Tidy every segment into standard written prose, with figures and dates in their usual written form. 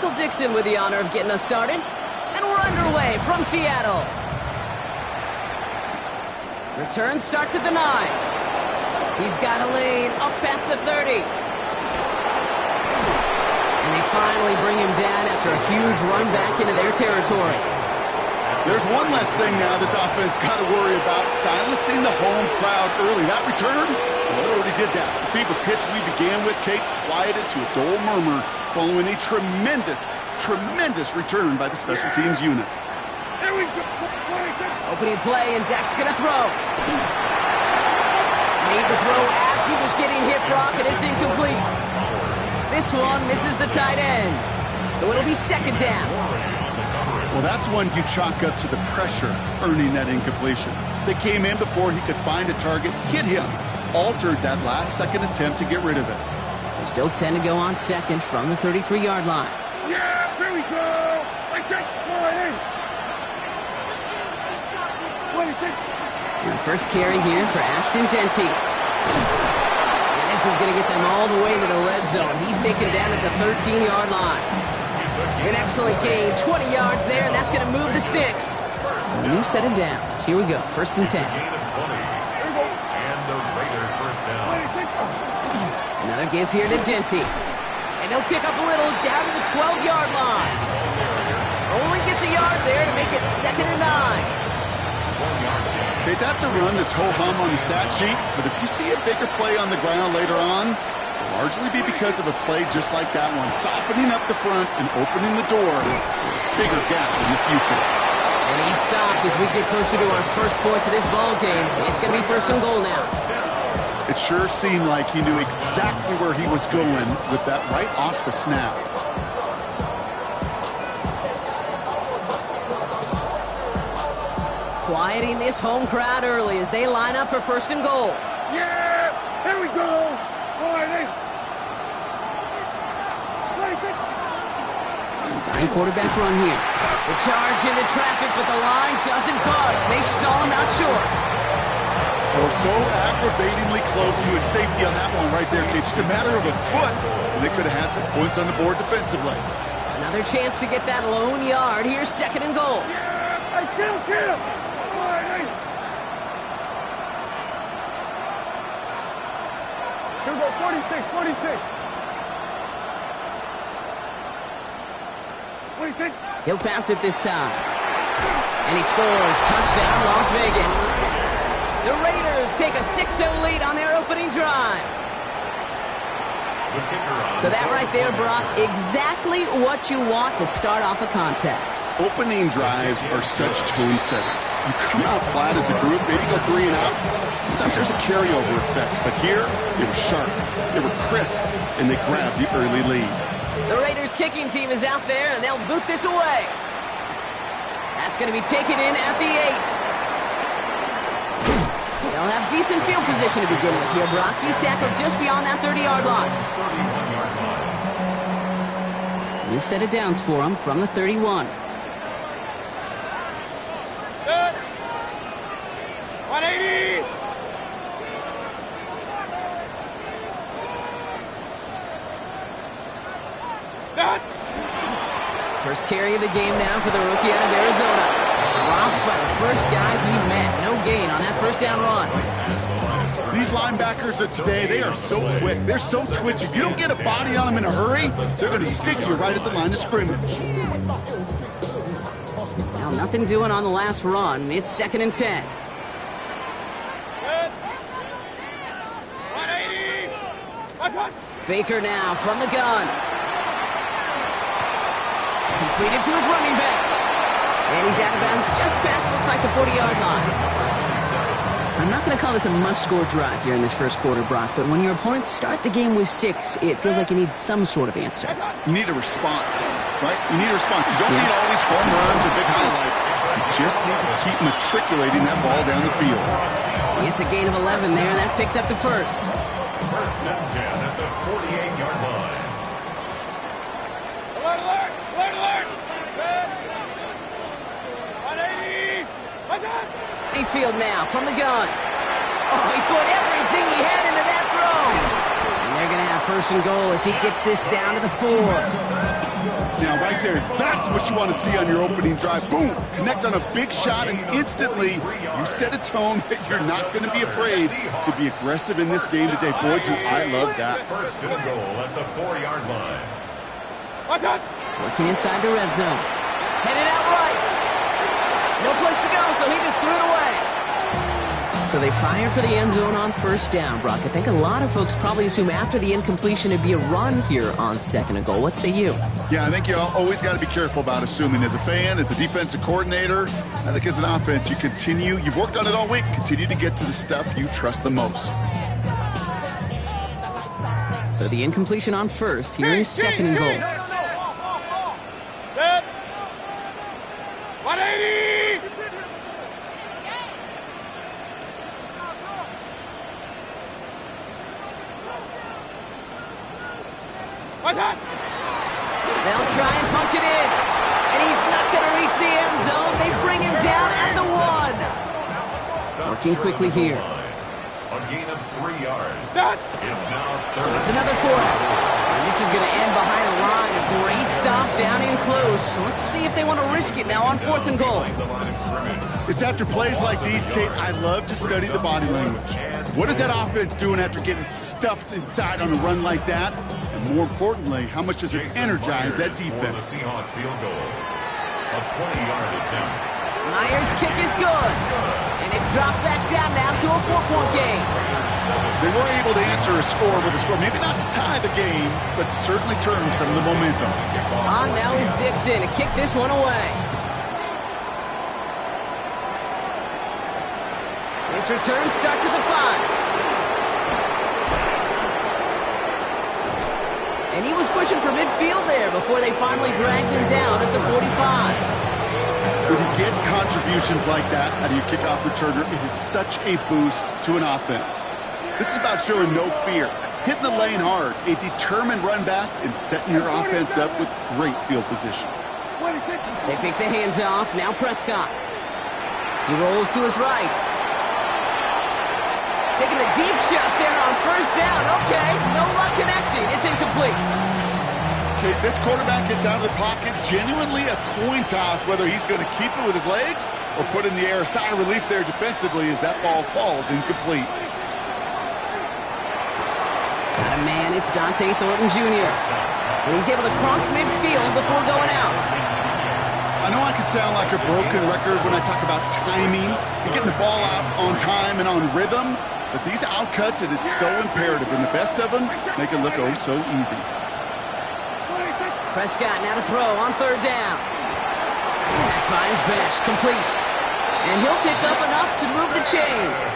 Michael Dixon with the honor of getting us started. And we're underway from Seattle. Return starts at the 9. He's got a lane up past the 30. And they finally bring him down after a huge run back into their territory. There's one less thing now this offense got to worry about, silencing the home crowd early. That return, well, it already did that. The fever pitch we began with, Kate's quieted to a dull murmur following a tremendous return by the special teams unit. Here we go. Opening play, and Dak's going to throw. Made the throw as he was getting hit, Brock, and it's incomplete. This one misses the tight end. So it'll be second down. Well, that's one you chalk up to the pressure earning that incompletion. They came in before he could find a target, hit him, altered that last-second attempt to get rid of it. So still 10 to go on second from the 33-yard line. Yeah, here we go. Like that. And first carry here for Ashton Jeanty. And this is going to get them all the way to the red zone. He's taken down at the 13-yard line. An excellent gain, 20 yards there, and that's going to move the sticks. So a new set of downs. Here we go, first and 10. Another give here to Jeanty. And he'll pick up a little down to the 12-yard line. Only gets a yard there to make it second and 9. Okay, that's a run that's ho-hum on the stat sheet, but if you see a bigger play on the ground later on, it'll largely be because of a play just like that one, softening up the front and opening the door, bigger gap in the future. And he stopped as we get closer to our first point to this ball game. It's going to be first and goal now. It sure seemed like he knew exactly where he was going with that right off the snap. Quieting this home crowd early as they line up for first and goal. Yeah, here we go. Design quarterback run here. The charge into traffic, but the line doesn't budge. They stall him out short. Oh, so aggravatingly close to his safety on that one right there, Kate. Just a matter of a foot, and they could have had some points on the board defensively. Another chance to get that lone yard. Here's second and goal. Yeah, I kill. Here we go, 46. He'll pass it this time. And he scores. Touchdown, Las Vegas. The Raiders take a 6-0 lead on their opening drive. So that right there, Brock, exactly what you want to start off a contest. Opening drives are such tone setters. You come out flat as a group, maybe go 3 and out. Sometimes there's a carryover effect, but here they were sharp, they were crisp, and they grabbed the early lead. The Raiders kicking team is out there, and they'll boot this away. That's going to be taken in at the 8. They'll have decent field position to begin with here, Brock. He's tackled just beyond that 30-yard line. New set of downs for him from the 31. Good. 180. First carry of the game now for the rookie out of Arizona. Dropped by the first guy he met. No gain on that first down run. These linebackers of today, they are so quick. They're so twitchy. If you don't get a body on them in a hurry, they're going to stick you right at the line of scrimmage. Now nothing doing on the last run. It's second and 10. Good. 180. Baker now from the gun. Completed to his running back. And he's out of bounds just past, looks like, the 40-yard line. I'm not going to call this a must-score drive here in this first quarter, Brock, but when your opponents start the game with 6, it feels like you need some sort of answer. You need a response, right? You need a response. You don't need all these home runs or big highlights. You just need to keep matriculating that ball down the field. It's a gain of 11 there, and that picks up the first. First and 10 at the 48-yard line. Alert. Good. 180. Mayfield now from the gun. Oh, he put everything he had into that throw. And they're going to have first and goal as he gets this down to the 4. Now, right there, that's what you want to see on your opening drive. Boom! Connect on a big shot, and instantly you set a tone that you're not going to be afraid to be aggressive in this game today. Boy, do I love that. First and goal at the 4-yard line. Watch out! Working inside the red zone. Headed out right. No place to go, so he just threw it away. So they fire for the end zone on first down, Brock. I think a lot of folks probably assume after the incompletion it'd be a run here on second and goal. What say you? Yeah, I think you always got to be careful about assuming. As a fan, as a defensive coordinator, I think as an offense, you've worked on it all week, continue to get to the stuff you trust the most. So the incompletion on first. Here is second and goal. Set. 180! Watch out! They'll try and punch it in. And he's not going to reach the end zone. They bring him down at the 1. Working quickly here. A gain of 3 yards. Set. It's now There's 3rd. another 4. And this is going to end behind a line. A great stop down in close. So let's see if they want to risk it now on 4th and goal. The line of scrimmage. It's after plays like these, Kate, I love to study the body language. What is that offense doing after getting stuffed inside on a run like that? And more importantly, how much does it energize that For the defense? Seahawks field goal. A 20-yard attempt. Myers' kick is good. And it's dropped back down now to a 4-point game. They were able to answer a score with a score. Maybe not to tie the game, but to certainly turn some of the momentum. On now is Dixon to kick this one away. This return starts at the 5. And he was pushing for midfield there before they finally dragged him down at the 45. When you get contributions like that out of your kickoff returner, it is such a boost to an offense. This is about showing no fear, hitting the lane hard, a determined run back, and setting your offense up with great field position. They pick the hands off. Now Prescott. He rolls to his right. Taking a deep shot there on first down. Okay, no luck connecting. It's incomplete. Okay, this quarterback gets out of the pocket, genuinely a coin toss whether he's going to keep it with his legs or put in the air. Sigh of relief there defensively as that ball falls incomplete. Got a man, it's Dante Thornton Jr. And he's able to cross midfield before going out. I know I can sound like a broken record when I talk about timing and getting the ball out on time and on rhythm, but these outcuts, it is so imperative, and the best of them make it look oh so easy. Prescott now to throw on third down. And that finds Besh, complete. And he'll pick up enough to move the chains.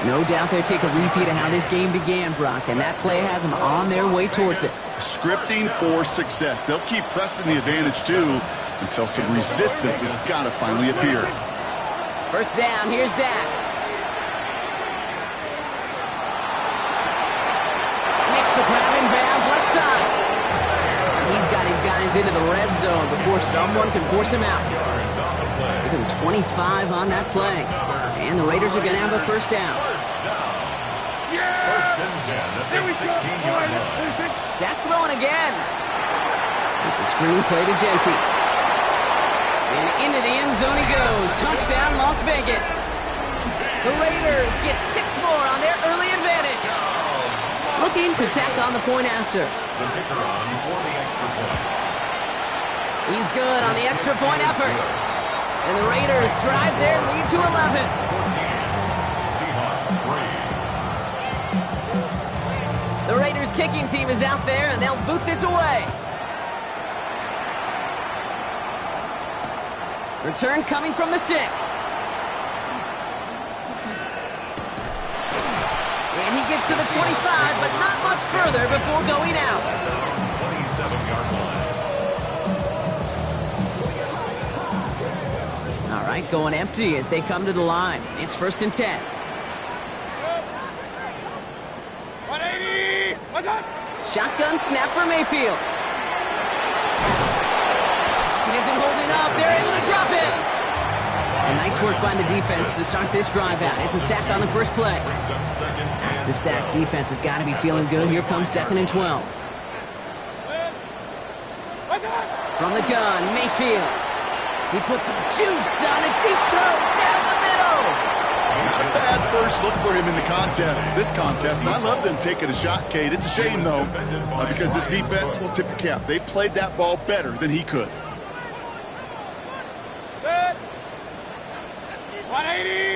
No doubt they'll take a repeat of how this game began, Brock, and that play has them on their way towards it. Scripting for success. They'll keep pressing the advantage, too, until some resistance has got to finally appear. First down, here's Dak. Makes the grab in bounds, left side. He's got his guys into the red zone before someone can force him out. Give him 25 on that play. And the Raiders are going to have a first down. First and 10 at the 16-yard line. Dak throwing again. It's a screen play to Genty. And into the end zone he goes. Touchdown, Las Vegas. The Raiders get 6 more on their early advantage. Looking to tack on the point after. The kicker on for the extra point. He's good on the extra point effort. And the Raiders drive their lead to 11. 14. Seahawks 3. The Raiders kicking team is out there, and they'll boot this away. Return coming from the 6. And he gets to the 25, but not much further before going out. 27-yard line. All right, going empty as they come to the line. It's first and 10. 180! What's up? Shotgun snap for Mayfield. He isn't holding up. They're able to drop it. And nice work by the defense to start this drive out. It's a sack on the first play. Brings up second and The sack defense has got to be feeling good. Here comes second and 12. From the gun, Mayfield. He puts some juice on a deep throw down the middle. Not a bad first look for him in the this contest. And I love them taking a shot, Kate. It's a shame, though, because this defense will tip the cap. They played that ball better than he could. 180.